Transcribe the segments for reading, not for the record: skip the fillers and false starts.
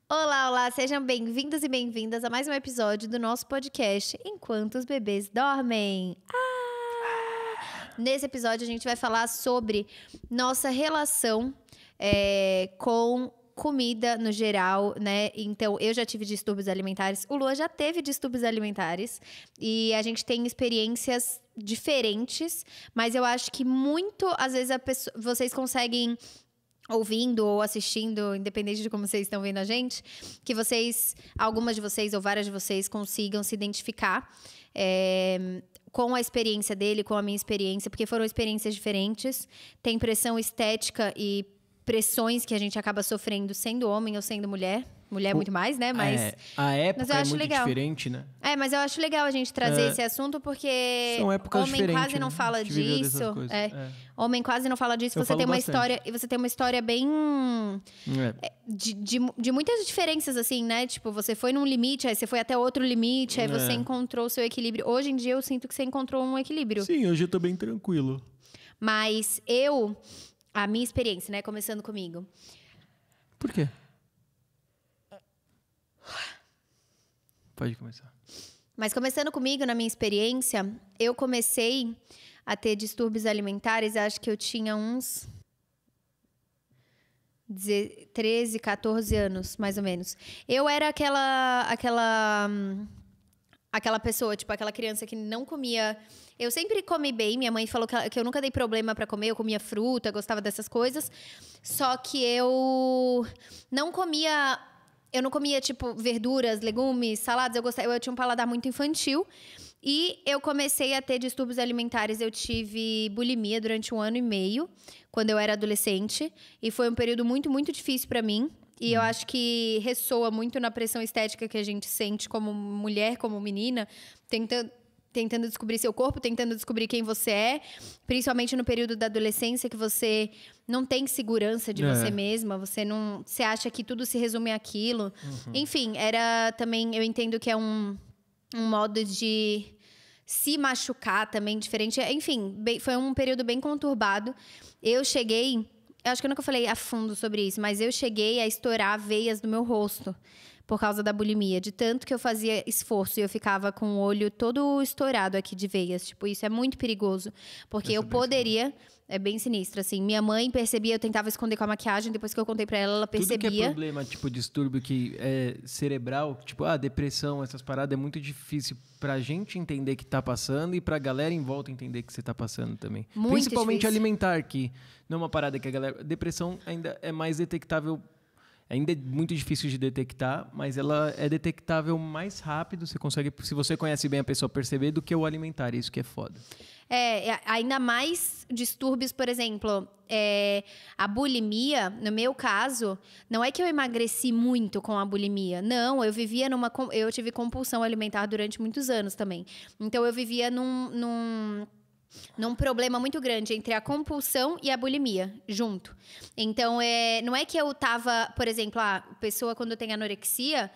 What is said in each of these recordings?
Olá, olá, sejam bem-vindos e bem-vindas a mais um episódio do nosso podcast Enquanto os Bebês Dormem. Nesse episódio a gente vai falar sobre nossa relação com comida no geral, né? Então, eu já tive distúrbios alimentares, o Lua já teve distúrbios alimentares e a gente tem experiências diferentes, mas eu acho que muito, às vezes, vocês conseguem, ouvindo ou assistindo, independente de como vocês estão vendo a gente, que algumas de vocês ou várias de vocês consigam se identificar com a experiência dele, com a minha experiência, porque foram experiências diferentes. Tem pressão estética e pressões que a gente acaba sofrendo sendo homem ou sendo mulher. Mulher muito mais, né? Mas a época mas eu acho muito legal. Diferente, né? Mas eu acho legal a gente trazer esse assunto, porque são épocas homem quase né? não fala disso. Homem quase não fala disso. Você tem uma história, e você tem uma história bem de muitas diferenças, assim, né? Tipo, você foi num limite, aí você foi até outro limite, aí você encontrou o seu equilíbrio. Hoje em dia eu sinto que você encontrou um equilíbrio. Sim, hoje eu tô bem tranquilo. Mas a minha experiência, né? Começando comigo. Por quê? Pode começar. Mas começando comigo, na minha experiência, eu comecei a ter distúrbios alimentares, acho que eu tinha uns 13, 14 anos, mais ou menos. Eu era aquela pessoa, tipo, aquela criança que não comia. Eu sempre comi bem, minha mãe falou que eu nunca dei problema pra comer, eu comia fruta, gostava dessas coisas. Só que eu não comia, tipo, verduras, legumes, saladas. Eu tinha um paladar muito infantil. E eu comecei a ter distúrbios alimentares. Eu tive bulimia durante 1 ano e meio, quando eu era adolescente. E foi um período muito, muito difícil pra mim. E eu acho que ressoa muito na pressão estética que a gente sente como mulher, como menina, tentando descobrir seu corpo, tentando descobrir quem você é. Principalmente no período da adolescência, que você não tem segurança de você mesma. Você acha que tudo se resume àquilo. Enfim, eu entendo que é um modo de se machucar também diferente. Enfim, foi um período bem conturbado. Eu acho que eu nunca falei a fundo sobre isso, mas eu cheguei a estourar veias do meu rosto por causa da bulimia. De tanto que eu fazia esforço e eu ficava com o olho todo estourado aqui de veias. Tipo, isso é muito perigoso. Porque eu poderia... É bem sinistro, assim. Minha mãe percebia, eu tentava esconder com a maquiagem. Depois que eu contei pra ela percebia. Tudo que é problema, tipo, distúrbio que é cerebral, tipo, depressão, essas paradas, é muito difícil pra gente entender que tá passando e pra galera em volta entender que você tá passando também. Muito Principalmente difícil. alimentar, que não é uma parada que a galera... Depressão ainda é mais detectável. Ainda é muito difícil de detectar, mas ela é detectável mais rápido. Você consegue, se você conhece bem a pessoa, perceber do que o alimentar. Isso que é foda. Ainda mais distúrbios, por exemplo, a bulimia, no meu caso, não é que eu emagreci muito com a bulimia. Não, eu tive compulsão alimentar durante muitos anos também. Então, eu vivia num problema muito grande entre a compulsão e a bulimia, junto. Então, não é que eu tava... Por exemplo, a pessoa, quando tem anorexia,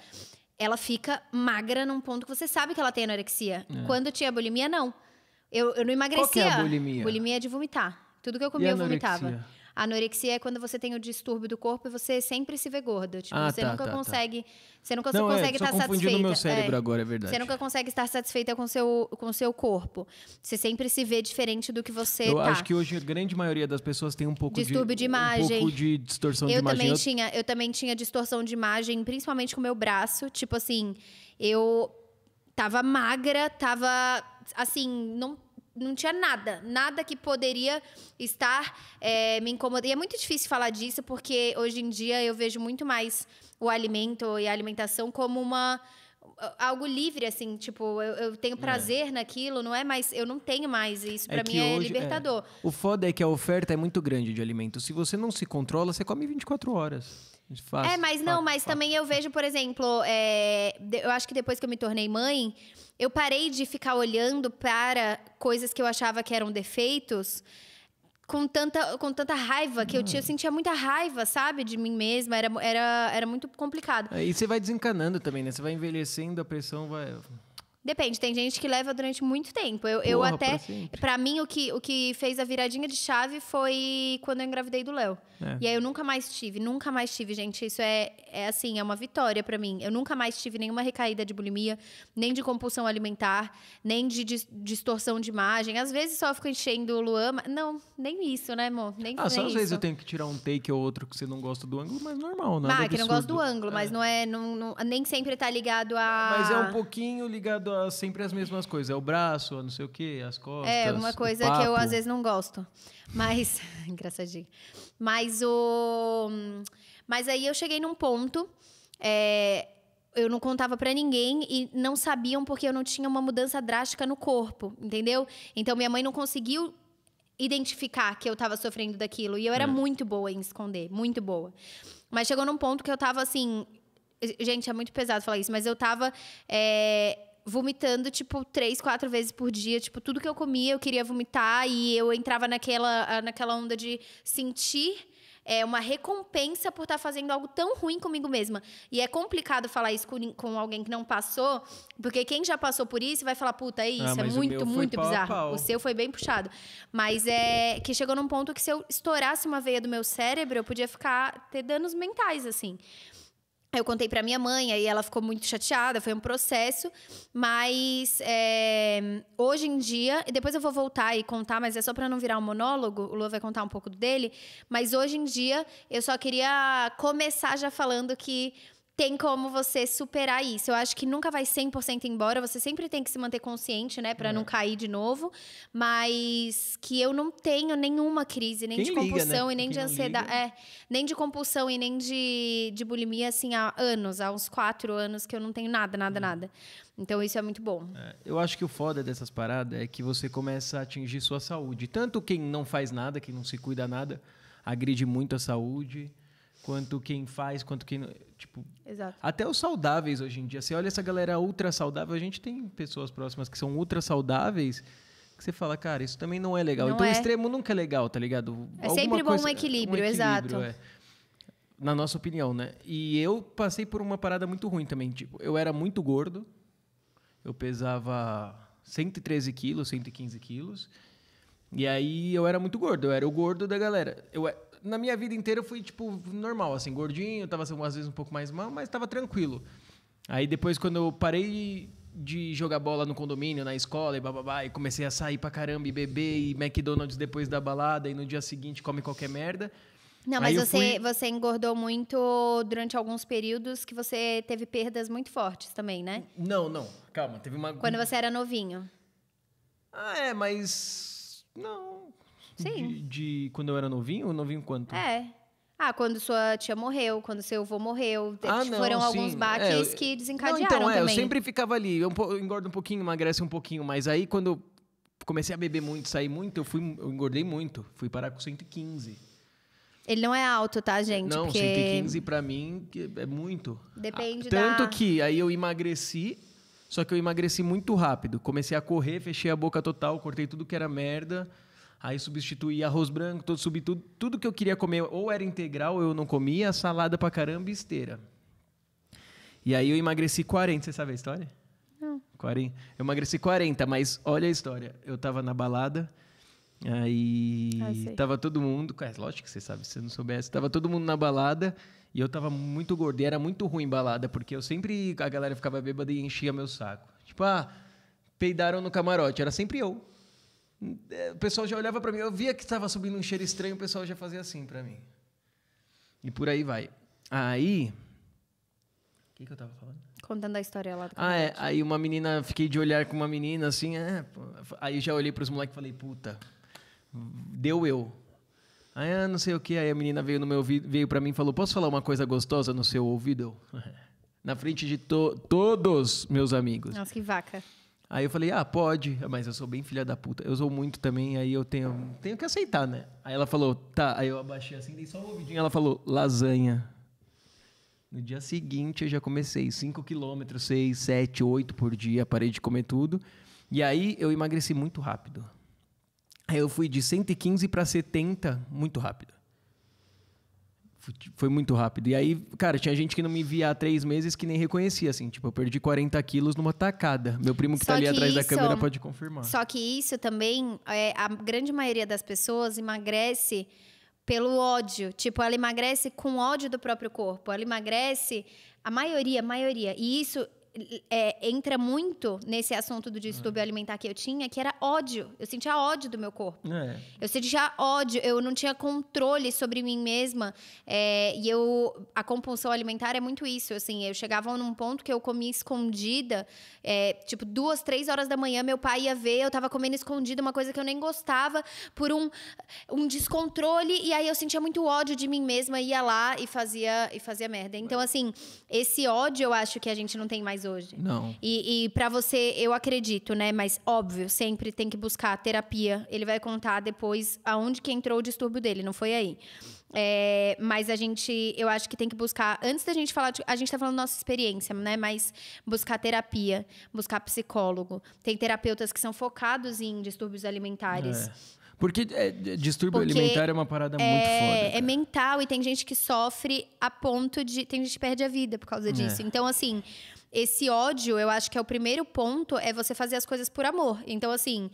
ela fica magra num ponto que você sabe que ela tem anorexia. Quando tinha bulimia, não. Eu não emagrecia. Qual que é a bulimia? Bulimia é de vomitar. Tudo que eu comia, eu vomitava. A anorexia é quando você tem o distúrbio do corpo e você sempre se vê gorda. Tipo, você nunca consegue... Você nunca consegue estar satisfeita. Confundindo no meu cérebro agora, é verdade. Você nunca consegue estar satisfeita com o seu corpo. Você sempre se vê diferente do que você Eu acho que hoje a grande maioria das pessoas tem um pouco distúrbio de imagem. Um pouco de distorção de imagem. Eu também tinha distorção de imagem, principalmente com o meu braço. Tipo assim, eu tava magra, tava assim, não tinha nada que poderia estar me incomodando. E é muito difícil falar disso, porque hoje em dia eu vejo muito mais o alimento e a alimentação como algo livre, assim. Tipo, eu tenho prazer naquilo, não é mais... Eu não tenho mais isso. Pra mim é libertador. O foda é que a oferta é muito grande de alimento. Se você não se controla, você come 24 horas. Fácil, mas também eu vejo, por exemplo... eu acho que depois que eu me tornei mãe... Eu parei de ficar olhando para coisas que eu achava que eram defeitos com tanta raiva, que eu sentia muita raiva, sabe? De mim mesma, era muito complicado. E você vai desencanando também, né? Você vai envelhecendo, a pressão vai... Depende, tem gente que leva durante muito tempo. Eu até, pra sempre. pra mim, o que fez a viradinha de chave foi quando eu engravidei do Léo. E aí eu nunca mais tive, gente. Isso é assim, é uma vitória pra mim. Eu nunca mais tive nenhuma recaída de bulimia, nem de compulsão alimentar, nem de distorção de imagem. Às vezes só fico enchendo o Luan, mas não, nem isso, né, amor? Nem Só nem às vezes isso. eu tenho que tirar um take ou outro que você não gosta do ângulo, mas normal, nada Que não gosto do absurdo. ângulo, mas não é, nem sempre tá ligado a... Mas é um pouquinho ligado a sempre as mesmas coisas. É o braço, a não sei o quê, as costas. É, uma coisa o que eu papo. às vezes não gosto. Mas. Engraçadinho. Mas Mas aí eu cheguei num ponto. Eu não contava pra ninguém e não sabiam porque eu não tinha uma mudança drástica no corpo, entendeu? Então minha mãe não conseguiu identificar que eu tava sofrendo daquilo. E eu era muito boa em esconder, muito boa. Mas chegou num ponto que eu tava assim. Gente, é muito pesado falar isso, mas eu tava. Vomitando, tipo, 3, 4 vezes por dia. Tipo, tudo que eu comia, eu queria vomitar. E eu entrava naquela onda de sentir uma recompensa por estar fazendo algo tão ruim comigo mesma. E é complicado falar isso com alguém que não passou, porque quem já passou por isso vai falar, puta, é isso, é mas o muito, meu foi muito pau a bizarro. pau. O seu foi bem puxado. Mas é que chegou num ponto que se eu estourasse uma veia do meu cérebro, eu podia ter danos mentais, assim. Eu contei pra minha mãe, aí ela ficou muito chateada, foi um processo. Mas hoje em dia, e depois eu vou voltar e contar, mas é só pra não virar um monólogo, o Lua vai contar um pouco dele. Mas hoje em dia, eu só queria começar já falando que tem como você superar isso. Eu acho que nunca vai 100% embora, você sempre tem que se manter consciente, né, pra não cair de novo. Mas que eu não tenho nenhuma crise, nem Quem de liga, compulsão né? e nem Quem de não ansiedade. liga. Nem de compulsão e nem de bulimia, assim, há anos, há uns 4 anos que eu não tenho nada. Então isso é muito bom. Eu acho que o foda dessas paradas é que você começa a atingir sua saúde. Tanto quem não faz nada, quem não se cuida nada, agride muito a saúde, quanto quem faz, quanto quem... Tipo, Exato. até os saudáveis hoje em dia. Você olha essa galera ultra saudável, a gente tem pessoas próximas que são ultra saudáveis, que você fala, cara, isso também não é legal. Não então é. O extremo nunca é legal, tá ligado? É sempre bom um equilíbrio, exato. Na nossa opinião, né? E eu passei por uma parada muito ruim também. Tipo, eu era muito gordo, eu pesava 113 quilos, 115 quilos, e aí eu era muito gordo, eu era o gordo da galera. Na minha vida inteira eu fui, tipo, normal, assim, gordinho, tava às vezes um pouco mais mal, mas tava tranquilo. Aí depois, quando eu parei de jogar bola no condomínio, na escola e bababá, e comecei a sair pra caramba e beber, e McDonald's depois da balada, e no dia seguinte come qualquer merda. Não, Aí mas eu você engordou muito durante alguns períodos que você teve perdas muito fortes também, né? Não, calma, teve uma... Quando você era novinho. Mas... Não... Sim. De quando eu era novinho? Novinho quanto? Quando sua tia morreu, quando seu avô morreu. Não, foram sim. alguns baques que desencadearam também. Eu sempre ficava ali. Eu engordo um pouquinho, emagrece um pouquinho. Mas aí, quando eu comecei a beber muito, sair muito, eu engordei muito. Fui parar com 115. Ele não é alto, tá, gente? Não, porque 115 pra mim é muito. Depende Tanto que aí eu emagreci, só que eu emagreci muito rápido. Comecei a correr, fechei a boca total, cortei tudo que era merda. Aí substituí arroz branco, tudo que eu queria comer, ou era integral, ou eu não comia, salada pra caramba e esteira. E aí eu emagreci 40, você sabe a história? Não. 40. Eu emagreci 40, mas olha a história. Eu tava na balada, aí tava todo mundo... Lógico que você sabe, se você não soubesse. Tava todo mundo na balada e eu tava muito gordo. E era muito ruim balada, porque a galera ficava bêbada e enchia meu saco. Tipo, peidaram no camarote. Era sempre eu. O pessoal já olhava pra mim, eu via que estava subindo um cheiro estranho, o pessoal já fazia assim pra mim. E por aí vai. Aí... O que eu tava falando? Contando a história lá do Aí uma menina, fiquei de olhar com uma menina, assim, aí já olhei pros moleques e falei, puta, deu eu. Aí, não sei o que, aí a menina veio no meu ouvido, veio pra mim e falou, posso falar uma coisa gostosa no seu ouvido? Na frente de todos meus amigos. Nossa, que vaca. Aí eu falei, pode, mas eu sou bem filha da puta. Eu sou muito também, aí eu tenho que aceitar, né? Aí ela falou, tá. Aí eu abaixei assim, dei só o ouvidinho. Ela falou, lasanha. No dia seguinte eu já comecei 5 quilômetros, 6, 7, 8 por dia. Parei de comer tudo. E aí eu emagreci muito rápido. Aí eu fui de 115 para 70 muito rápido. Foi muito rápido. E aí, cara, tinha gente que não me via há 3 meses que nem reconhecia, assim. Tipo, eu perdi 40 quilos numa tacada. Meu primo que tá ali atrás da câmera pode confirmar. Só que isso também, a grande maioria das pessoas emagrece pelo ódio. Tipo, ela emagrece com ódio do próprio corpo. Ela emagrece, a maioria. E isso entra muito nesse assunto do distúrbio alimentar que eu tinha, que era ódio. Eu sentia ódio do meu corpo. Eu sentia ódio, eu não tinha controle sobre mim mesma. A compulsão alimentar é muito isso. Assim, eu chegava num ponto que eu comia escondida, tipo 2, 3 horas da manhã, meu pai ia ver, eu tava comendo escondida, uma coisa que eu nem gostava, por um descontrole, e aí eu sentia muito ódio de mim mesma, ia lá e fazia merda. Então, assim, esse ódio eu acho que a gente não tem mais hoje. Não. E pra você, eu acredito, né? Mas, óbvio, sempre tem que buscar terapia. Ele vai contar depois aonde que entrou o distúrbio dele, não foi aí. Mas eu acho que tem que buscar, antes da gente falar, a gente tá falando nossa experiência, né? Mas buscar terapia, buscar psicólogo. Tem terapeutas que são focados em distúrbios alimentares. Porque distúrbio alimentar é uma parada muito foda. É mental, e tem gente que sofre a ponto de... Tem gente que perde a vida por causa disso. Então, assim, esse ódio, eu acho que é o primeiro ponto, é você fazer as coisas por amor. Então, assim,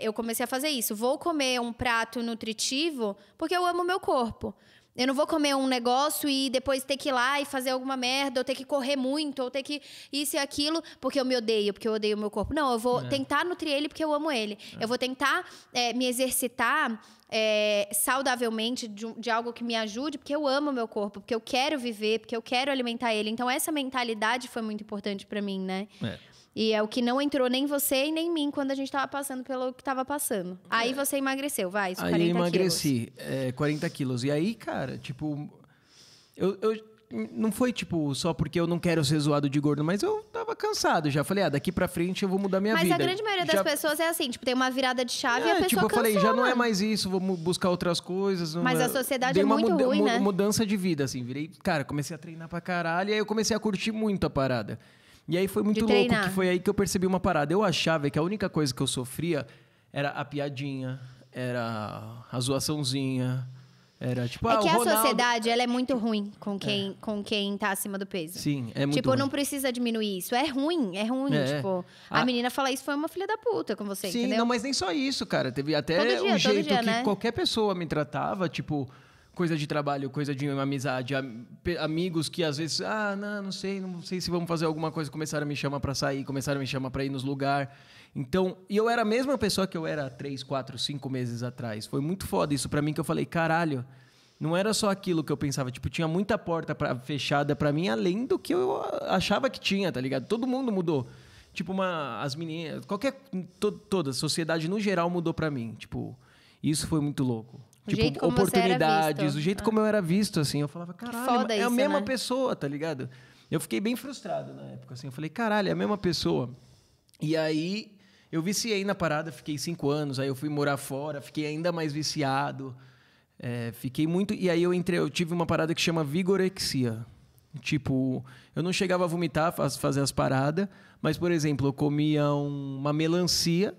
eu comecei a fazer isso. Vou comer um prato nutritivo porque eu amo o meu corpo. Eu não vou comer um negócio e depois ter que ir lá e fazer alguma merda, ou ter que correr muito, ou ter que isso e aquilo, porque eu me odeio, porque eu odeio o meu corpo. Não, eu vou tentar nutrir ele porque eu amo ele. Eu vou tentar me exercitar saudavelmente de algo que me ajude, porque eu amo o meu corpo, porque eu quero viver, porque eu quero alimentar ele. Então, essa mentalidade foi muito importante pra mim, né? E é o que não entrou nem você e nem mim quando a gente tava passando pelo que tava passando. Aí você emagreceu, vai, isso, 40 quilos. Aí eu emagreci, 40 quilos. E aí, cara, tipo... Eu não foi, tipo, só porque eu não quero ser zoado de gordo, mas eu tava cansado já. Falei, daqui pra frente eu vou mudar minha vida. Mas a grande maioria das pessoas é assim, tipo, tem uma virada de chave e a pessoa tipo, eu falei, cansou, já não é mais isso, vou buscar outras coisas. Mas a sociedade é muito ruim, né? Mudança de vida, assim. Virei, cara, comecei a treinar pra caralho, e aí eu comecei a curtir muito a parada. E aí foi muito louco, que foi aí que eu percebi uma parada. Eu achava que a única coisa que eu sofria era a piadinha, era a zoaçãozinha, era tipo... É que a Ronaldo... sociedade, ela é muito ruim com quem tá acima do peso. Sim, é muito Tipo, ruim. Não precisa diminuir isso. É ruim. Tipo, a menina falar isso foi uma filha da puta com você, Sim, entendeu? não, mas nem só isso, cara. Teve até o jeito que qualquer pessoa me tratava, tipo... Coisa de trabalho, coisa de amizade, amigos que às vezes, não sei se vamos fazer alguma coisa, começaram a me chamar pra sair, começaram a me chamar pra ir nos lugares. Então, e eu era a mesma pessoa que eu era 3, 4, 5 meses atrás. Foi muito foda isso pra mim, que eu falei, caralho, não era só aquilo que eu pensava. Tipo, tinha muita porta fechada pra mim, além do que eu achava que tinha, tá ligado? Todo mundo mudou. Tipo, as meninas, toda a sociedade no geral mudou pra mim. Tipo, isso foi muito louco. Tipo, oportunidades, o jeito como eu era visto, assim. Eu falava, caralho, é a mesma pessoa, tá ligado? Eu fiquei bem frustrado na época, assim. Eu falei, caralho, é a mesma pessoa. E aí, eu viciei na parada, fiquei 5 anos. Aí eu fui morar fora, fiquei ainda mais viciado. Fiquei muito... E aí eu tive uma parada que chama vigorexia. Tipo, eu não chegava a vomitar, fazer as paradas. Mas, por exemplo, eu comia uma melancia,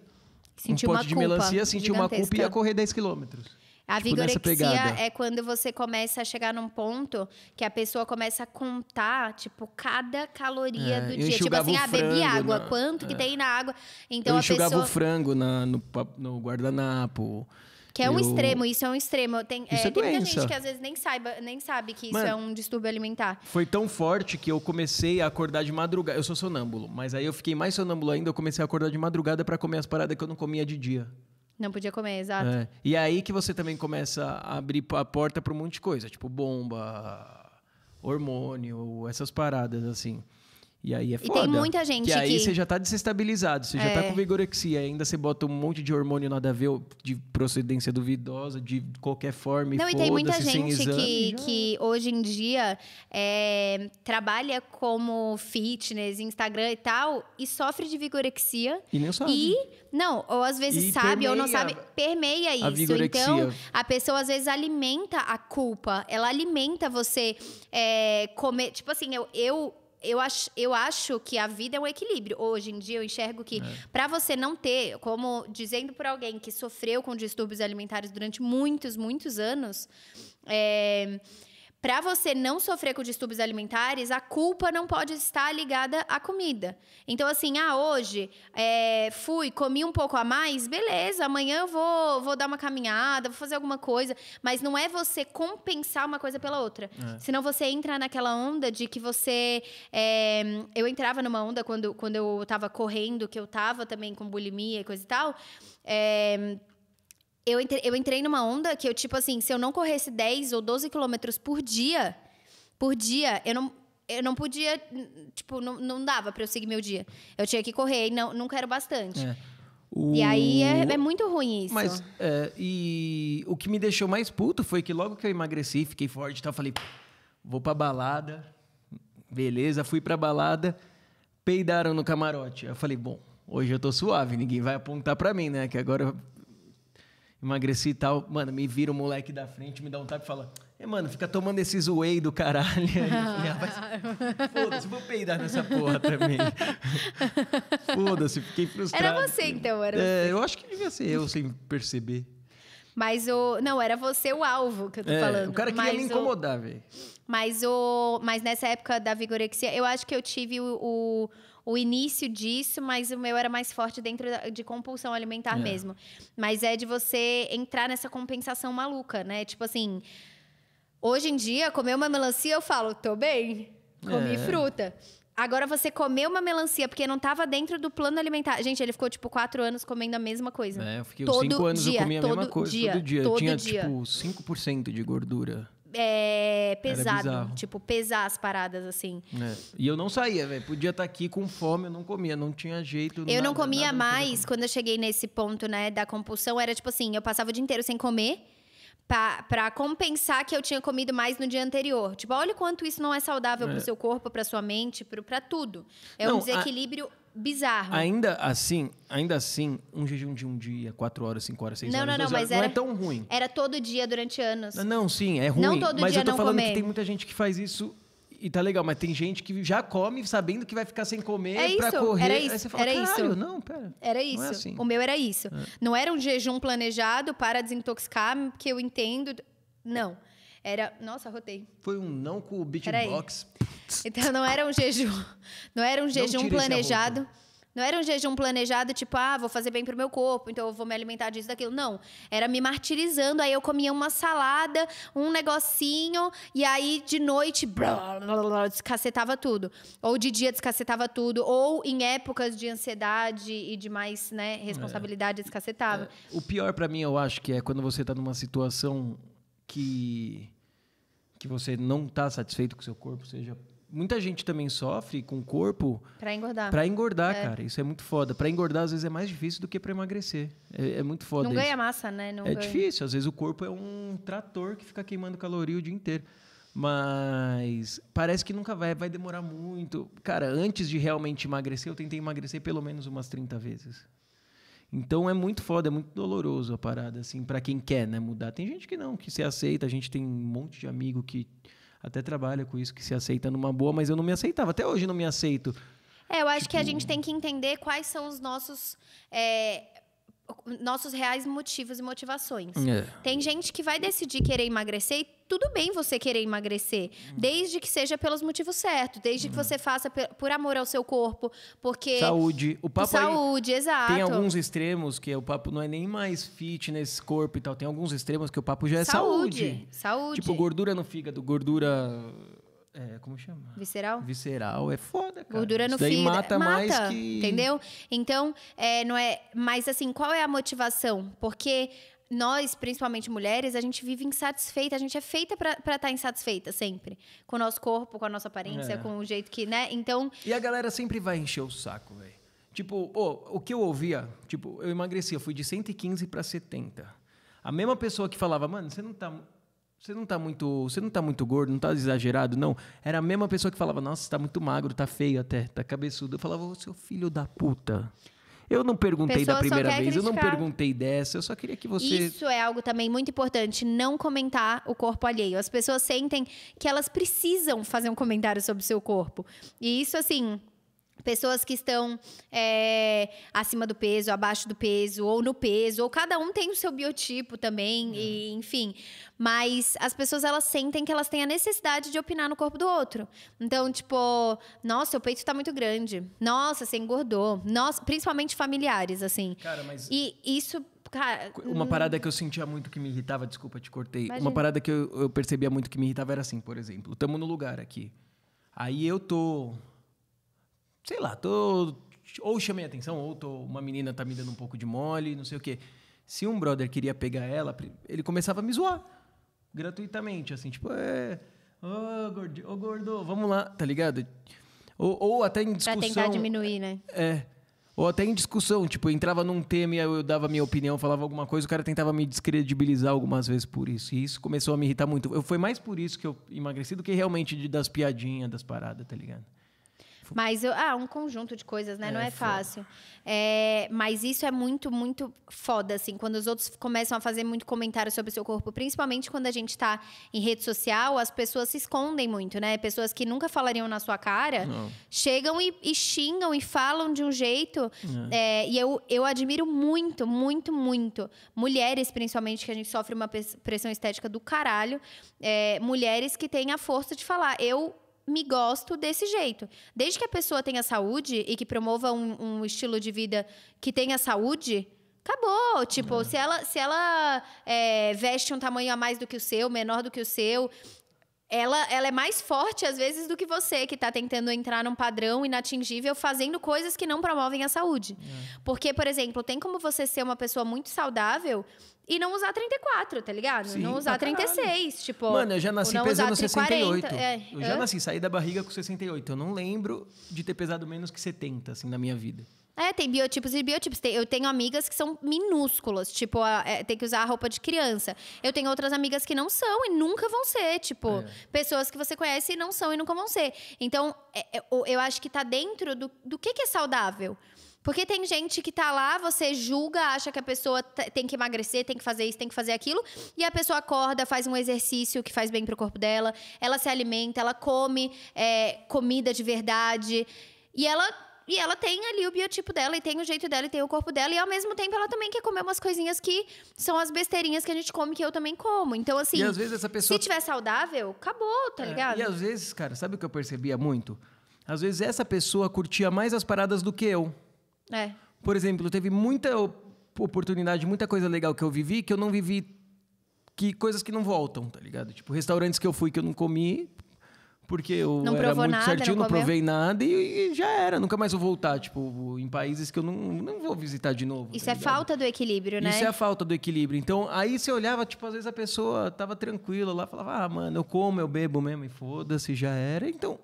um pote de melancia, sentia uma culpa e ia correr 10 quilômetros. A vigorexia é quando você começa a chegar num ponto que a pessoa começa a contar, tipo, cada caloria do dia. Tipo assim, bebi água, quanto que tem na água. Então, eu enxugava o frango no guardanapo. Que é um extremo, isso é um extremo. Tem muita gente que às vezes nem sabe que isso é um distúrbio alimentar. Foi tão forte que eu comecei a acordar de madrugada. Eu sou sonâmbulo, mas aí eu fiquei mais sonâmbulo ainda. Eu comecei a acordar de madrugada pra comer as paradas que eu não comia de dia. Não podia comer, exato. E aí que você também começa a abrir a porta para um monte de coisa. Tipo bomba, hormônio, essas paradas, assim. E aí é foda. E tem muita gente que... aí você já tá desestabilizado. Você já tá com vigorexia. Ainda você bota um monte de hormônio nada a ver, de procedência duvidosa, de qualquer forma. Não, e tem muita gente que hoje em dia trabalha como fitness, Instagram e tal, e sofre de vigorexia. E nem sabe. Ou às vezes sabe ou não sabe, permeia isso. Vigorexia. Então, a pessoa às vezes alimenta a culpa. Ela alimenta você comer... Tipo assim, eu acho que a vida é um equilíbrio. Hoje em dia, eu enxergo que para você não ter, como dizendo por alguém que sofreu com distúrbios alimentares durante muitos, muitos anos, Para você não sofrer com distúrbios alimentares, a culpa não pode estar ligada à comida. Então, assim, hoje comi um pouco a mais, beleza, amanhã eu vou dar uma caminhada, vou fazer alguma coisa. Mas não é você compensar uma coisa pela outra. Senão você entra naquela onda de que você... eu entrava numa onda quando eu tava correndo, que eu tava também com bulimia e coisa e tal. Eu entrei numa onda que eu, tipo assim, se eu não corresse 10 ou 12 quilômetros por dia, eu não podia, tipo, não dava pra eu seguir meu dia. Eu tinha que correr e nunca era o bastante. E aí é muito ruim isso. Mas, e o que me deixou mais puto foi que logo que eu emagreci, fiquei forte e tal, falei, vou pra balada, beleza, fui pra balada, peidaram no camarote. Eu falei, bom, hoje eu tô suave, ninguém vai apontar pra mim, né, que agora... eu emagreci e tal, mano, me vira o moleque da frente, me dá um tapa e fala, mano, fica tomando esses whey do caralho. Aí eu falei, foda-se, vou peidar nessa porra também. Foda-se, fiquei frustrado. Era você, então, era você. Eu acho que devia ser eu, sem perceber. Mas não, era você o alvo que eu tô falando. O cara queria me incomodar, velho. Mas nessa época da vigorexia, eu acho que eu tive o início disso, mas o meu era mais forte dentro de compulsão alimentar mesmo. Mas é de você entrar nessa compensação maluca, né? Tipo assim, hoje em dia, comer uma melancia, eu falo, tô bem, comi fruta. Agora, você comer uma melancia porque não tava dentro do plano alimentar. Gente, ele ficou, tipo, 4 anos comendo a mesma coisa. Eu fiquei uns 5 anos, eu comia a mesma coisa, todo dia. Eu tinha, tipo, 5% de gordura. Pesado, tipo, pesar as paradas, assim. E eu não saía, velho. Podia estar aqui com fome, eu não comia, não tinha jeito. Eu não comia mais, quando eu cheguei nesse ponto, né, da compulsão, era tipo assim, eu passava o dia inteiro sem comer, pra compensar que eu tinha comido mais no dia anterior. Tipo, olha o quanto isso não é saudável pro seu corpo, pra sua mente, pra tudo. Um desequilíbrio bizarro. Ainda assim, um jejum de um dia, 4 horas, 5 horas, 6 horas, não, 12 horas, mas não é tão ruim. Era todo dia durante anos. Não, sim, é ruim. Não todo mas dia eu tô não falando comer. que tem muita gente que faz isso e tá legal, mas tem gente que já come sabendo que vai ficar sem comer pra correr. Era isso, aí você fala, era caralho, isso. não, pera. Era isso. Não é assim. O meu era isso. Não era um jejum planejado para desintoxicar, que eu entendo. Não. Era... Nossa, rotei. Foi um não com o beatbox. Então, não era um jejum. Não era um jejum planejado. Não era um jejum planejado, tipo, vou fazer bem pro meu corpo, então eu vou me alimentar disso, daquilo. Não. Era me martirizando. Aí eu comia uma salada, um negocinho, e aí de noite, descacetava tudo. Ou de dia descacetava tudo. Ou em épocas de ansiedade e de mais, né, responsabilidade, descacetava. O pior pra mim, eu acho, que é quando você tá numa situação que você não tá satisfeito com o seu corpo, seja... Muita gente também sofre com o corpo... Pra engordar. Pra engordar, cara. Isso é muito foda. Pra engordar, às vezes, é mais difícil do que pra emagrecer. É muito foda Não isso. ganha massa, né? Não ganha. Difícil. Às vezes, o corpo é um trator que fica queimando caloria o dia inteiro. Mas parece que nunca vai demorar muito. Cara, antes de realmente emagrecer, eu tentei emagrecer pelo menos umas 30 vezes. Então, é muito foda, é muito doloroso a parada, assim, pra quem quer, né, mudar. Tem gente que não, que se aceita. A gente tem um monte de amigo que... até trabalha com isso, que se aceita numa boa, mas eu não me aceitava. Até hoje não me aceito. Eu acho que a gente tem que entender quais são os nossos reais motivos e motivações. Tem gente que vai decidir querer emagrecer e tudo bem você querer emagrecer, desde que seja pelos motivos certos, desde que você faça por amor ao seu corpo, porque... Saúde. O papo saúde, exato. Tem alguns extremos que o papo não é nem mais fitness, corpo e tal. Tem alguns extremos que o papo já é saúde. Saúde. Tipo, gordura no fígado, gordura... como chama? Visceral? Visceral. É foda, cara. Gordura no Isso daí fígado. mata mais que... Entendeu? Então, não é... Mas, assim, qual é a motivação? Porque... Nós, principalmente mulheres, a gente vive insatisfeita. A gente é feita pra estar insatisfeita sempre. Com o nosso corpo, com a nossa aparência, com o jeito que, né? Então... E a galera sempre vai encher o saco, velho. Tipo, o que eu ouvia... Tipo, eu emagreci, eu fui de 115 pra 70. A mesma pessoa que falava, mano, você não tá muito gordo, não tá exagerado, não. Era a mesma pessoa que falava, nossa, você tá muito magro, tá feio até, tá cabeçudo. Eu falava, ô, seu filho da puta... Eu não perguntei da primeira vez, eu não perguntei dessa, eu só queria que você... Isso é algo também muito importante, não comentar o corpo alheio. As pessoas sentem que elas precisam fazer um comentário sobre o seu corpo. E isso, assim... Pessoas que estão acima do peso, abaixo do peso, ou no peso, ou cada um tem o seu biotipo também, e, enfim. Mas as pessoas, elas sentem que elas têm a necessidade de opinar no corpo do outro. Então, tipo, nossa, seu peito tá muito grande. Nossa, você engordou. Nossa, principalmente familiares, assim. Cara, mas... E isso... Cara, uma parada que eu sentia muito que me irritava, desculpa, te cortei. Imagina. Uma parada que eu percebia muito que me irritava era assim, por exemplo. Tamo no lugar aqui. Aí eu tô... Sei lá, ou chamei atenção, ou uma menina tá me dando um pouco de mole, não sei o quê. Se um brother queria pegar ela, ele começava a me zoar. Gratuitamente, assim, tipo, ô gordo, vamos lá, tá ligado? Ou até em discussão... Pra tentar diminuir, né? Ou até em discussão, tipo, eu entrava num tema e eu dava minha opinião, falava alguma coisa, o cara tentava me descredibilizar algumas vezes por isso. E isso começou a me irritar muito. Foi mais por isso que eu emagreci do que realmente das piadinhas, das paradas, tá ligado? Mas um conjunto de coisas, né? Não é fácil. Mas isso é muito, muito foda, assim. Quando os outros começam a fazer muito comentário sobre o seu corpo, principalmente quando a gente tá em rede social, as pessoas se escondem muito, né? Pessoas que nunca falariam na sua cara, chegam e xingam e falam de um jeito. E eu admiro muito, muito, muito. Mulheres, principalmente, que a gente sofre uma pressão estética do caralho. Mulheres que têm a força de falar, eu me gosto desse jeito. Desde que a pessoa tenha saúde e que promova um estilo de vida que tenha saúde, acabou. Tipo, se ela veste um tamanho a mais do que o seu, menor do que o seu, ela é mais forte, às vezes, do que você, que está tentando entrar num padrão inatingível, fazendo coisas que não promovem a saúde. Porque, por exemplo, tem como você ser uma pessoa muito saudável e não usar 34, tá ligado? Sim, não usar 36, tipo... Mano, eu já nasci pesando 68. 40, eu já nasci, saí da barriga com 68. Eu não lembro de ter pesado menos que 70, assim, na minha vida. Tem biotipos e biotipos. Eu tenho amigas que são minúsculas, tipo, tem que usar a roupa de criança. Eu tenho outras amigas que não são e nunca vão ser, tipo, pessoas que você conhece e não são e nunca vão ser. Então, eu acho que tá dentro do que é saudável. Porque tem gente que tá lá, você julga, acha que a pessoa tem que emagrecer, tem que fazer isso, tem que fazer aquilo. E a pessoa acorda, faz um exercício que faz bem pro corpo dela. Ela se alimenta, ela come comida de verdade. E ela tem ali o biotipo dela, e tem o jeito dela, e tem o corpo dela. E ao mesmo tempo ela também quer comer umas coisinhas que são as besteirinhas que a gente come, que eu também como. Então, assim, e às vezes essa pessoa... se tiver saudável, acabou, tá ligado? E às vezes, cara, sabe o que eu percebia muito? Às vezes essa pessoa curtia mais as paradas do que eu. Por exemplo, teve muita oportunidade, muita coisa legal que eu vivi, que eu não vivi, coisas que não voltam, tá ligado? Tipo, restaurantes que eu fui que eu não comi, porque eu não era muito nada, certinho, não provei nada e já era. Nunca mais vou voltar, tipo, em países que eu não vou visitar de novo. Isso tá é falta do equilíbrio, né? Isso é a falta do equilíbrio. Então, aí você olhava, tipo, às vezes a pessoa tava tranquila lá, falava, mano, eu como, eu bebo mesmo, e foda-se, já era. Então...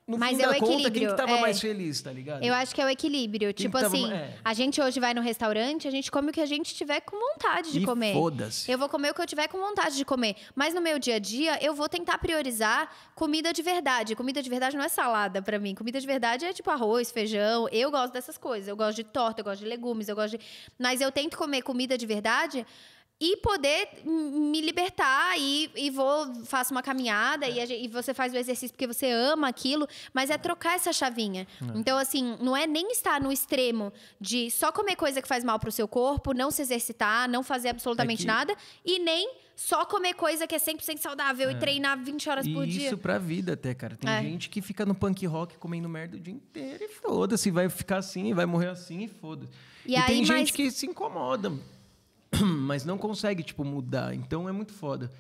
No Mas fim é o da conta, equilíbrio. quem que tava mais feliz, tá ligado? Eu acho que é o equilíbrio. Tipo assim, a gente hoje vai no restaurante, a gente come o que a gente tiver com vontade de comer. Foda-se. Eu vou comer o que eu tiver com vontade de comer. Mas no meu dia a dia, eu vou tentar priorizar comida de verdade. Comida de verdade não é salada pra mim. Comida de verdade é tipo arroz, feijão. Eu gosto dessas coisas. Eu gosto de torta, eu gosto de legumes, Mas eu tento comer comida de verdade... E poder me libertar faço uma caminhada e você faz o exercício porque você ama aquilo, mas é trocar essa chavinha. Então, assim, não é nem estar no extremo de só comer coisa que faz mal pro seu corpo, não se exercitar, não fazer absolutamente nada, e nem só comer coisa que é 100% saudável e treinar 20 horas por dia. Isso pra vida até, cara. Tem gente que fica no punk rock comendo merda o dia inteiro e foda-se, vai ficar assim, vai morrer assim e foda-se. E aí, tem gente que se incomoda, mas não consegue, tipo, mudar. Então, é muito foda.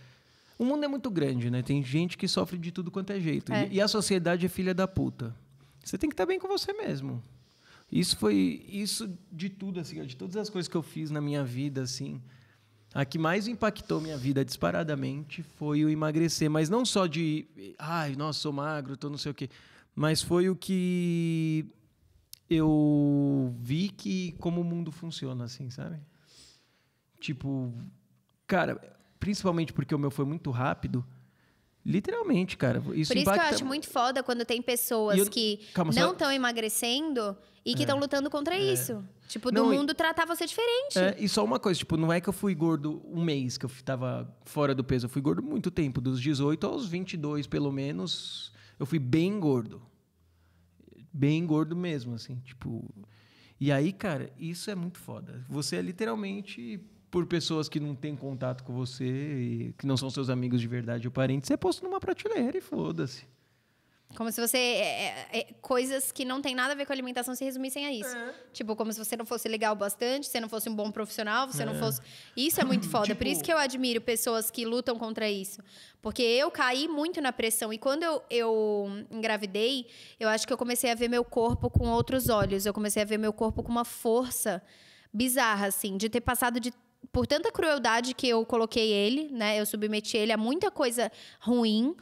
O mundo é muito grande, né? Tem gente que sofre de tudo quanto é jeito. E a sociedade é filha da puta. Você tem que estar bem com você mesmo. Isso de tudo, assim, de todas as coisas que eu fiz na minha vida, assim... A que mais impactou minha vida disparadamente foi o emagrecer. Mas não só de... nossa, sou magro, tô não sei o quê. Mas foi o que eu vi como o mundo funciona, assim, sabe? Tipo, cara, principalmente porque o meu foi muito rápido, literalmente, cara. Isso Por isso que eu acho muito foda quando tem pessoas que não estão emagrecendo e que estão lutando contra isso. Tipo, do mundo tratar você diferente. E só uma coisa, tipo, não é que eu fui gordo um mês que eu tava fora do peso. Eu fui gordo muito tempo, dos 18 aos 22, pelo menos, eu fui bem gordo. bem gordo mesmo, assim, tipo... E aí, cara, isso é muito foda. Você é literalmente, por pessoas que não têm contato com você, e que não são seus amigos de verdade ou parentes, você é posto numa prateleira e foda-se. Como se você... coisas que não tem nada a ver com alimentação se resumissem a isso. Tipo, como se você não fosse legal bastante, você não fosse um bom profissional, você não fosse... Isso é muito foda. Tipo... Por isso que eu admiro pessoas que lutam contra isso. Porque eu caí muito na pressão. E quando eu engravidei, eu acho que eu comecei a ver meu corpo com outros olhos. Eu comecei a ver meu corpo com uma força bizarra, assim. De ter passado por tanta crueldade que eu coloquei ele, né? Eu submeti ele a muita coisa ruim.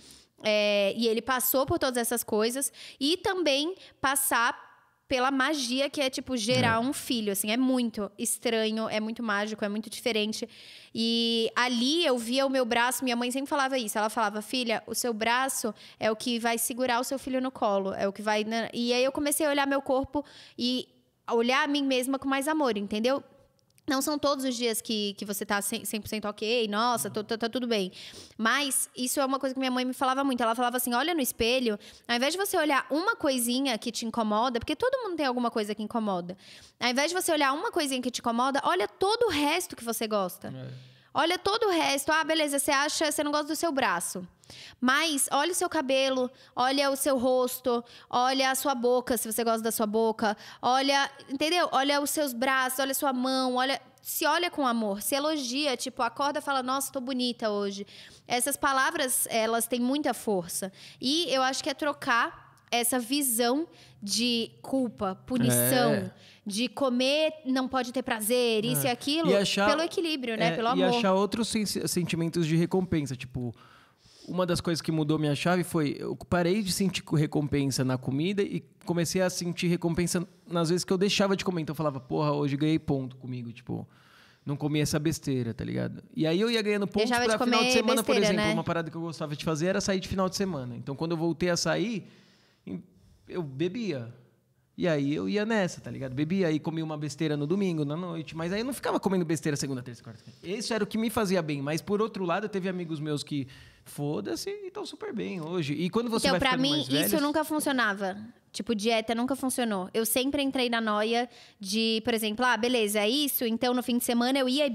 E ele passou por todas essas coisas. E também passar pela magia que é, tipo, gerar um filho, assim. É muito estranho, é muito mágico, é muito diferente. E ali eu via o meu braço, minha mãe sempre falava isso. Ela falava, filha, o seu braço é o que vai segurar o seu filho no colo. É o que vai... E aí eu comecei a olhar meu corpo e olhar a mim mesma com mais amor, entendeu? Não são todos os dias que você tá 100% ok, nossa, tá tudo bem. Mas isso é uma coisa que minha mãe me falava muito. Ela falava assim, olha no espelho, ao invés de você olhar uma coisinha que te incomoda, porque todo mundo tem alguma coisa que incomoda. Ao invés de você olhar uma coisinha que te incomoda, olha todo o resto que você gosta. Olha todo o resto. Ah, beleza, você não gosta do seu braço. Mas olha o seu cabelo, olha o seu rosto, olha a sua boca, se você gosta da sua boca. Olha, entendeu? Olha os seus braços, olha a sua mão, se olha com amor, se elogia, tipo, acorda e fala, nossa, tô bonita hoje. Essas palavras, elas têm muita força. E eu acho que é trocar essa visão de culpa, punição, de comer não pode ter prazer, isso e aquilo, pelo equilíbrio, né? Pelo amor. E achar outros sentimentos de recompensa, tipo... Uma das coisas que mudou minha chave foi... Eu parei de sentir recompensa na comida e comecei a sentir recompensa nas vezes que eu deixava de comer. Então eu falava, porra, hoje ganhei ponto comigo. Tipo, não comi essa besteira, tá ligado? E aí eu ia ganhando pontos pra final de semana, por exemplo. Né? Uma parada que eu gostava de fazer era sair de final de semana. Então quando eu voltei a sair, eu bebia. E aí eu ia nessa, tá ligado? Bebia, aí comia uma besteira no domingo, na noite. Mas aí eu não ficava comendo besteira segunda, terça, quarta. Isso era o que me fazia bem. Mas por outro lado, teve amigos meus que... Foda-se e estão super bem hoje. E quando você vai ficando mais velho... Então, pra mim, isso nunca funcionava. Tipo, dieta nunca funcionou. Eu sempre entrei na noia de, por exemplo, beleza, é isso, então no fim de semana eu ia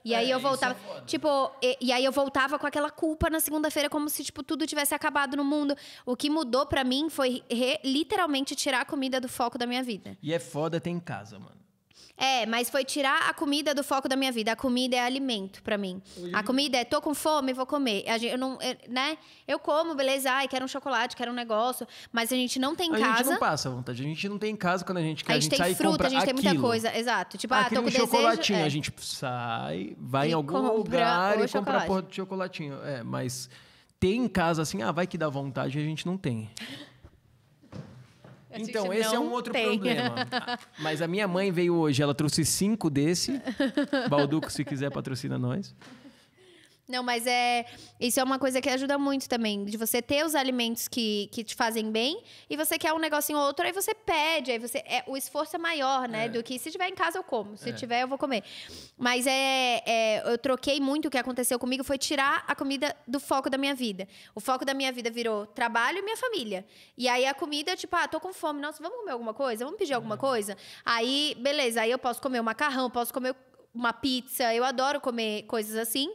e aí eu voltava. Tipo, e aí eu voltava com aquela culpa na segunda-feira, como se, tipo, tudo tivesse acabado no mundo. O que mudou pra mim foi literalmente tirar a comida do foco da minha vida. E é foda ter em casa, mano. Mas foi tirar a comida do foco da minha vida. A comida é alimento pra mim. A comida é, tô com fome, vou comer. Né? Eu como, beleza, quero um chocolate, quero um negócio. Mas a gente não tem em casa. A gente não passa vontade. A gente não tem em casa quando a gente quer. A gente tem fruta, a gente tem muita coisa. Exato. Tipo, tô com chocolatinho. desejo. A gente sai, vai em algum lugar e compra a porra de chocolatinho. Mas ter em casa assim, vai que dá vontade, a gente não tem. Então, esse é um outro problema. Mas a minha mãe veio hoje, ela trouxe 5 desse. Balduco, se quiser, patrocina nós. Não, mas isso é uma coisa que ajuda muito também. De você ter os alimentos que te fazem bem e você quer um negocinho ou outro, aí você pede. Aí o esforço é maior, né? Do que se tiver em casa eu como. Se tiver, eu vou comer. Mas eu troquei muito. O que aconteceu comigo foi tirar a comida do foco da minha vida. O foco da minha vida virou trabalho e minha família. E aí a comida, tipo, tô com fome. Nossa, vamos comer alguma coisa? Vamos pedir alguma coisa? Aí, beleza. Aí eu posso comer um macarrão, posso comer uma pizza. Eu adoro comer coisas assim.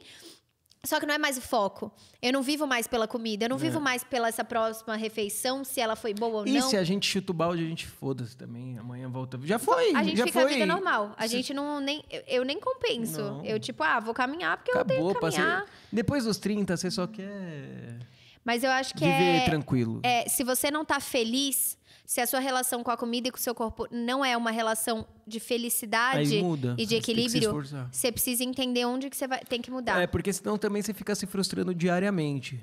Só que não é mais o foco. Eu não vivo mais pela comida. Eu não vivo mais pela essa próxima refeição, se ela foi boa ou não. E se a gente chuta o balde, a gente foda-se também. Amanhã volta. Já foi. A gente já fica foi. a vida normal. A gente não... Eu nem compenso. Não. Eu, tipo, vou caminhar porque eu tenho que caminhar. Depois dos 30, você só quer... Mas eu acho que viver tranquilo. Se você não tá feliz... Se a sua relação com a comida e com o seu corpo não é uma relação de felicidade e de equilíbrio, você precisa entender onde que você tem que mudar. Porque senão também você fica se frustrando diariamente.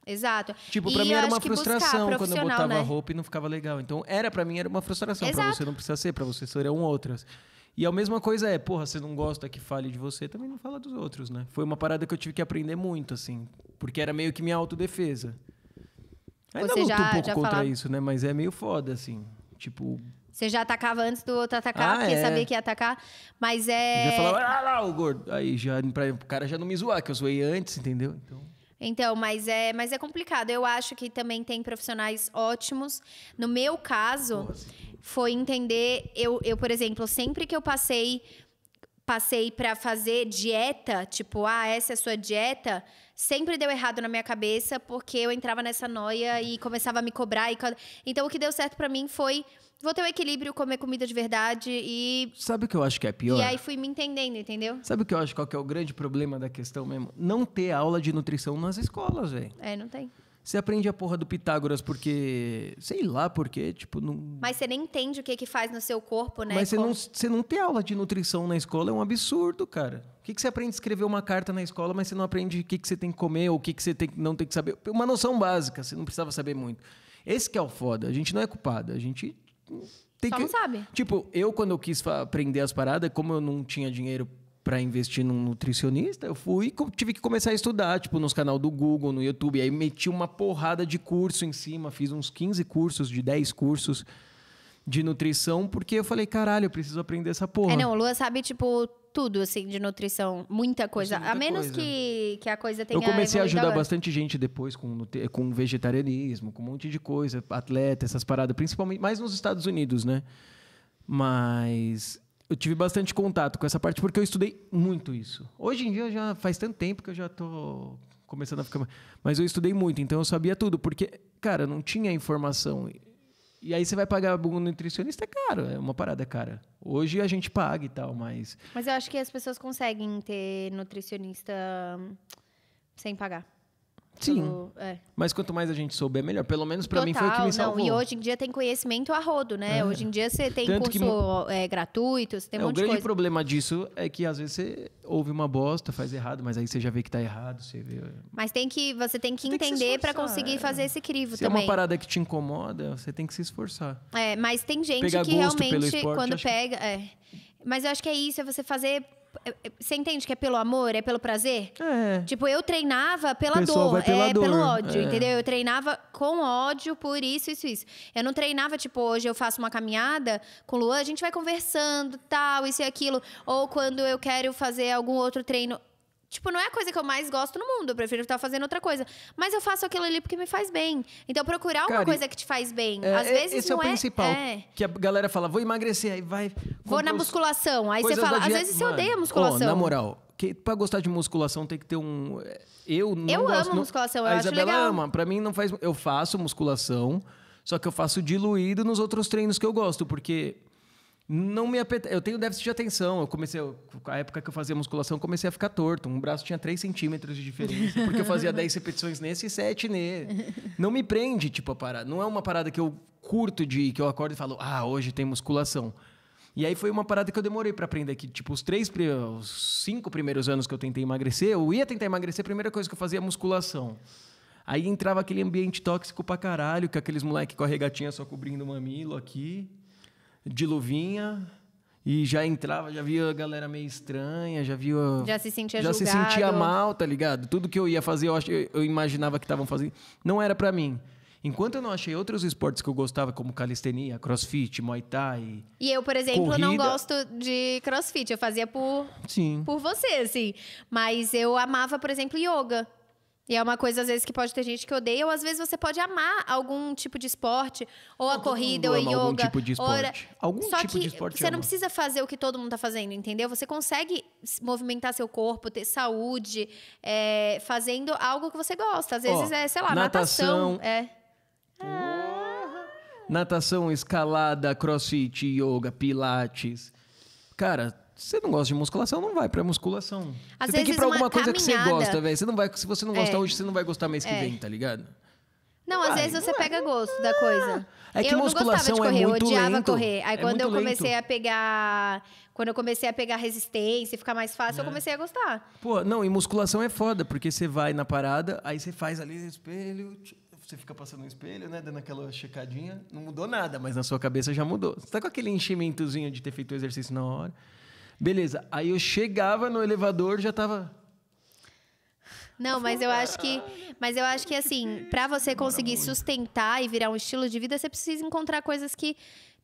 Exato. Tipo, pra mim era uma frustração quando eu botava roupa e não ficava legal. Então, pra mim era uma frustração. Pra você não precisa ser, pra você serão outras. E a mesma coisa você não gosta que fale de você, também não fala dos outros, né? Foi uma parada que eu tive que aprender muito, assim. Porque era meio que minha autodefesa. Ainda luto um pouco contra isso, né? Mas é meio foda, assim. Tipo... Você já atacava antes do outro atacar, porque sabia que ia atacar. Mas Já falava, lá, o gordo. Aí já, o cara já não me zoar, que eu zoei antes, entendeu? Então... Então, mas é complicado. Eu acho que também tem profissionais ótimos. No meu caso, foi entender... Eu, por exemplo, sempre que eu passei para fazer dieta, tipo, essa é a sua dieta, sempre deu errado na minha cabeça, porque eu entrava nessa noia e começava a me cobrar. Então, o que deu certo para mim foi... Vou ter o equilíbrio, comer comida de verdade e... Sabe o que eu acho que é pior? E aí fui me entendendo, entendeu? Sabe o que eu acho qual que é o grande problema da questão mesmo? Não ter aula de nutrição nas escolas, velho. Não tem. Você aprende a porra do Pitágoras porque... Sei lá por quê, tipo... Não... Mas você nem entende o que faz no seu corpo, né? Mas você não ter aula de nutrição na escola é um absurdo, cara. O que você aprende a escrever uma carta na escola, mas você não aprende o que você tem que comer ou o que você não tem que saber? Uma noção básica, você não precisava saber muito. Esse que é o foda. A gente não é culpado, a gente... Só não sabe. Tipo, quando eu quis aprender as paradas, como eu não tinha dinheiro para investir num nutricionista, eu tive que começar a estudar, tipo, nos canais do Google, no YouTube. Aí meti uma porrada de curso em cima, fiz uns 15 cursos, de 10 cursos de nutrição, porque eu falei, caralho, eu preciso aprender essa porra. Não, o Lua sabe, tipo, tudo, assim, de nutrição. Muita coisa. A menos que a coisa tenha Eu comecei a ajudar agora. bastante gente depois com vegetarianismo, com um monte de coisa, atleta, essas paradas, principalmente mais nos Estados Unidos, né? Mas eu tive bastante contato com essa parte porque eu estudei muito isso. Hoje em dia já faz tanto tempo que eu já tô começando a ficar... Mas eu estudei muito, então eu sabia tudo, porque, cara, não tinha informação. E aí você vai pagar um nutricionista, é caro, é uma parada cara. Hoje a gente paga e tal, mas... Mas eu acho que as pessoas conseguem ter nutricionista sem pagar. Sim, mas quanto mais a gente souber, melhor. Pelo menos pra mim foi o que me salvou. Não, e hoje em dia tem conhecimento a rodo, né? Hoje em dia você tem Tanto curso gratuito, você tem um monte de coisa. O grande problema disso é que às vezes você ouve uma bosta, faz errado, mas aí você já vê que tá errado, você vê... Mas você tem que entender pra conseguir fazer esse crivo Se também. Se é uma parada que te incomoda, você tem que se esforçar. Mas tem gente Pegar que gosto pelo realmente, esporte, quando pega... Mas eu acho que é isso, é você fazer... Você entende que é pelo amor, é pelo prazer? Tipo, eu treinava pela dor, pelo ódio, entendeu? Eu treinava com ódio por isso. Eu não treinava, tipo, hoje eu faço uma caminhada com o Luan, a gente vai conversando, tal, isso e aquilo. Ou quando eu quero fazer algum outro treino... Tipo, não é a coisa que eu mais gosto no mundo. Eu prefiro estar fazendo outra coisa. Mas eu faço aquilo ali porque me faz bem. Então, procurar uma coisa que te faz bem. Às vezes esse não é o principal. Que a galera fala, vou emagrecer, aí vai... Vou na musculação. Aí você fala, às vezes você odeia a musculação. Na moral, pra gostar de musculação tem que ter um... Eu amo musculação, eu acho Isabela legal. ama. Pra mim não faz... Eu faço musculação, só que eu faço diluído nos outros treinos que eu gosto, porque... Não me apetece. Eu tenho déficit de atenção. A época que eu fazia musculação, eu comecei a ficar torto. Um braço tinha 3 centímetros de diferença, porque eu fazia 10 repetições nesse e 7 nele. Não me prende, tipo, a parada. Não é uma parada que eu curto que eu acordo e falo, hoje tem musculação. E aí foi uma parada que eu demorei pra aprender, que tipo, os 5 primeiros anos que eu tentei emagrecer, eu ia tentar emagrecer, a primeira coisa que eu fazia é musculação. Aí entrava aquele ambiente tóxico pra caralho, com aqueles moleques com a regatinha só cobrindo o mamilo aqui, de luvinha, e já entrava, já via a galera meio estranha, já se sentia já julgado. se sentia mal, tá ligado? Tudo que eu ia fazer, eu imaginava que estavam fazendo, não era pra mim. Enquanto eu não achei outros esportes que eu gostava, como calistenia, crossfit, muay thai... E eu, por exemplo, corrida, não gosto de crossfit. Eu fazia por você, assim. Mas eu amava, por exemplo, yoga. E é uma coisa, às vezes, que pode ter gente que odeia, ou às vezes você pode amar algum tipo de esporte, ou a corrida, ou a yoga. Algum tipo de esporte. Só que você não precisa fazer o que todo mundo tá fazendo, entendeu? Você consegue movimentar seu corpo, ter saúde, fazendo algo que você gosta. Às vezes sei lá, natação. Natação, escalada, crossfit, yoga, pilates. Cara, você não gosta de musculação, não vai pra musculação. Às você tem que ir pra alguma coisa que você gosta, velho. Se você não gosta hoje, você não vai gostar mês que vem, tá ligado? Não, às vezes você pega gosto da coisa. É que eu musculação não gostava de correr, é muito eu odiava lento. correr. Aí quando eu comecei lento. a pegar... Quando eu comecei a pegar resistência e ficar mais fácil, eu comecei a gostar. Pô, não, e musculação é foda, porque você vai na parada, aí você faz ali no espelho, você fica passando no espelho, né, dando aquela checadinha. Não mudou nada, mas na sua cabeça já mudou. Você tá com aquele enchimentozinho de ter feito o exercício na hora. Beleza, aí eu chegava no elevador, já tava... Não, mas eu acho que assim, pra você conseguir sustentar e virar um estilo de vida, você precisa encontrar coisas que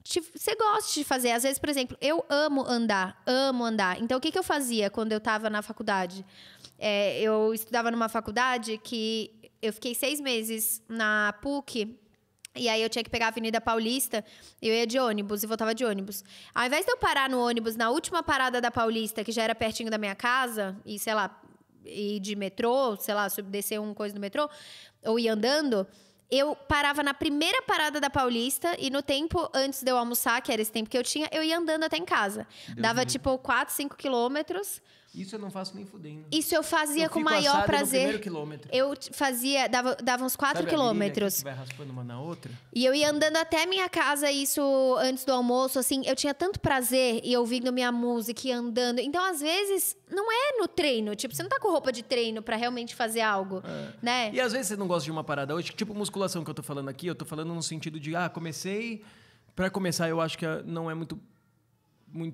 você gosta de fazer. Às vezes, por exemplo, eu amo andar. Então, o que eu fazia quando eu tava na faculdade? Eu estudava numa faculdade que eu fiquei 6 meses na PUC. E aí eu tinha que pegar a Avenida Paulista, eu ia de ônibus e voltava de ônibus. Ao invés de eu parar no ônibus na última parada da Paulista, que já era pertinho da minha casa, e sei lá, ir de metrô, sei lá, descer uma coisa do metrô, ou ir andando, eu parava na primeira parada da Paulista e no tempo antes de eu almoçar, que era esse tempo que eu tinha, eu ia andando até em casa. Dava tipo 4, 5 quilômetros. Isso eu não faço nem fudendo. Isso eu fazia com o maior prazer. No quilômetro. Eu fazia, dava uns 4 quilômetros. Que vai raspando uma na outra? E eu ia andando até minha casa, isso antes do almoço, assim. Eu tinha tanto prazer e ouvindo minha música e andando. Então, às vezes, não é no treino. Tipo, você não tá com roupa de treino pra realmente fazer algo, né? E às vezes você não gosta de uma parada hoje, tipo musculação que eu tô falando aqui, eu tô falando no sentido de, comecei. Pra começar, eu acho que não é muito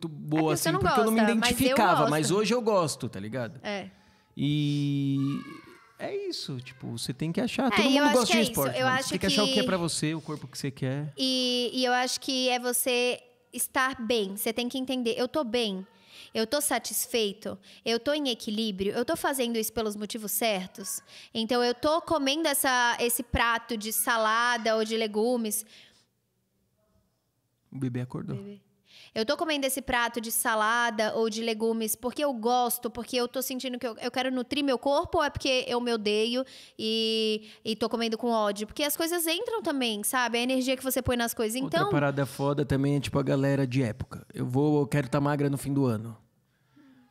boa, assim, porque gosta, eu não me identificava, mas hoje eu gosto, tá ligado? E é isso, tipo, você tem que achar. Todo mundo gosta de esporte. Você tem que achar o que é pra você, o corpo que você quer. E eu acho que é você estar bem. Você tem que entender, eu tô bem. Eu tô satisfeito, eu tô em equilíbrio, eu tô fazendo isso pelos motivos certos. Então, eu tô comendo esse prato de salada ou de legumes. O bebê acordou. Eu tô comendo esse prato de salada ou de legumes porque eu gosto, porque eu tô sentindo que eu quero nutrir meu corpo, ou é porque eu me odeio e tô comendo com ódio? Porque as coisas entram também, sabe? A energia que você põe nas coisas. Então, outra parada foda também é tipo a galera de época. Eu quero estar magra no fim do ano.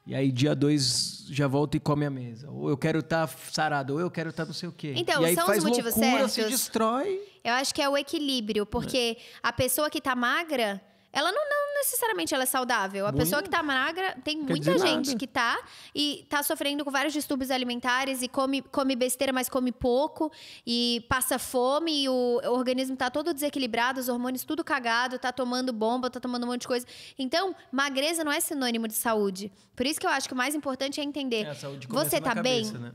E aí, dia 2, já volto e come a mesa. Ou eu quero estar sarado, ou eu quero estar não sei o quê. Então, e aí são faz os motivos loucura, certos. se destrói. Eu acho que é o equilíbrio, porque a pessoa que tá magra, ela não necessariamente ela é saudável. A pessoa que tá magra, tem muita gente que tá e tá sofrendo com vários distúrbios alimentares e come besteira, mas come pouco e passa fome e o organismo tá todo desequilibrado, os hormônios tudo cagado, tá tomando bomba, tá tomando um monte de coisa. Então, magreza não é sinônimo de saúde. Por isso que eu acho que o mais importante é entender. A saúde começa você tá na bem? cabeça, né?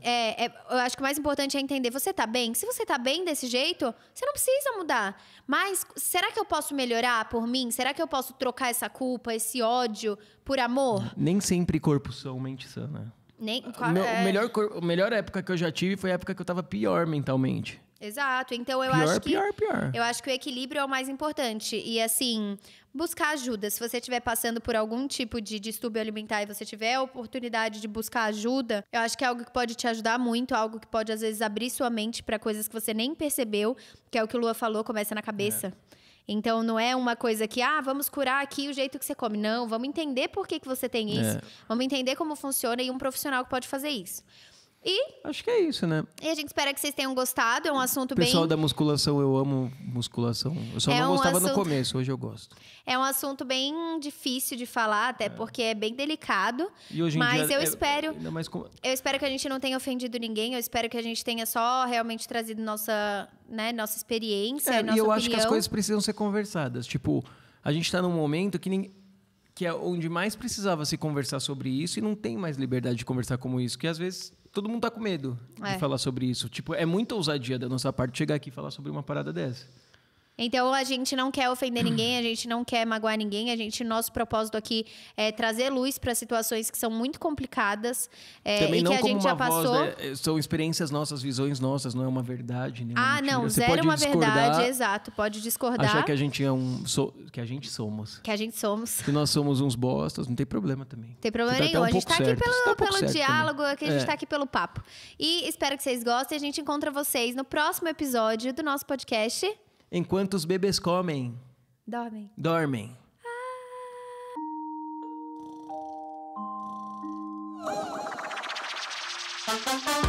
Eu acho que o mais importante é entender. Você tá bem? Se você tá bem desse jeito, você não precisa mudar. Mas será que eu posso melhorar por mim? Será que eu posso trocar essa culpa, esse ódio por amor? Nem sempre corpo são, mente sã, né? A melhor época que eu já tive foi a época que eu tava pior mentalmente. Exato. Então, eu acho que o equilíbrio é o mais importante. E, assim, buscar ajuda. Se você estiver passando por algum tipo de distúrbio alimentar e você tiver a oportunidade de buscar ajuda, eu acho que é algo que pode te ajudar muito, algo que pode, às vezes, abrir sua mente para coisas que você nem percebeu, que é o que o Lua falou, começa na cabeça. Então, não é uma coisa que, vamos curar aqui o jeito que você come. Não, vamos entender por que você tem isso. Vamos entender como funciona e um profissional que pode fazer isso. E acho que é isso, né? E a gente espera que vocês tenham gostado. É um assunto bem... Pessoal da musculação, eu amo musculação. Eu só não gostava no começo, hoje eu gosto. É um assunto bem difícil de falar, até porque é bem delicado. E hoje em mas dia eu espero... Eu espero que a gente não tenha ofendido ninguém. Eu espero que a gente tenha só realmente trazido nossa experiência, nossa E eu opinião. acho que as coisas precisam ser conversadas. Tipo, a gente tá num momento que é onde mais precisava se conversar sobre isso e não tem mais liberdade de conversar como isso. Que às vezes... todo mundo tá com medo de falar sobre isso. Tipo, é muita ousadia da nossa parte chegar aqui e falar sobre uma parada dessa. Então, a gente não quer ofender ninguém, a gente não quer magoar ninguém. Nosso propósito aqui é trazer luz para situações que são muito complicadas. Também e não que a como gente uma já passou. voz, são experiências nossas, visões nossas, não é uma verdade. Não, Você zero pode uma discordar, verdade, exato. Pode discordar. achar que a gente que a gente somos. Que a gente somos. Que nós somos uns bostas, não tem problema também. Tem problema Você nenhum. A gente tá aqui pelo diálogo, também. aqui a gente tá aqui pelo papo. E espero que vocês gostem. A gente encontra vocês no próximo episódio do nosso podcast. Enquanto os bebês comem, dormem. Ah.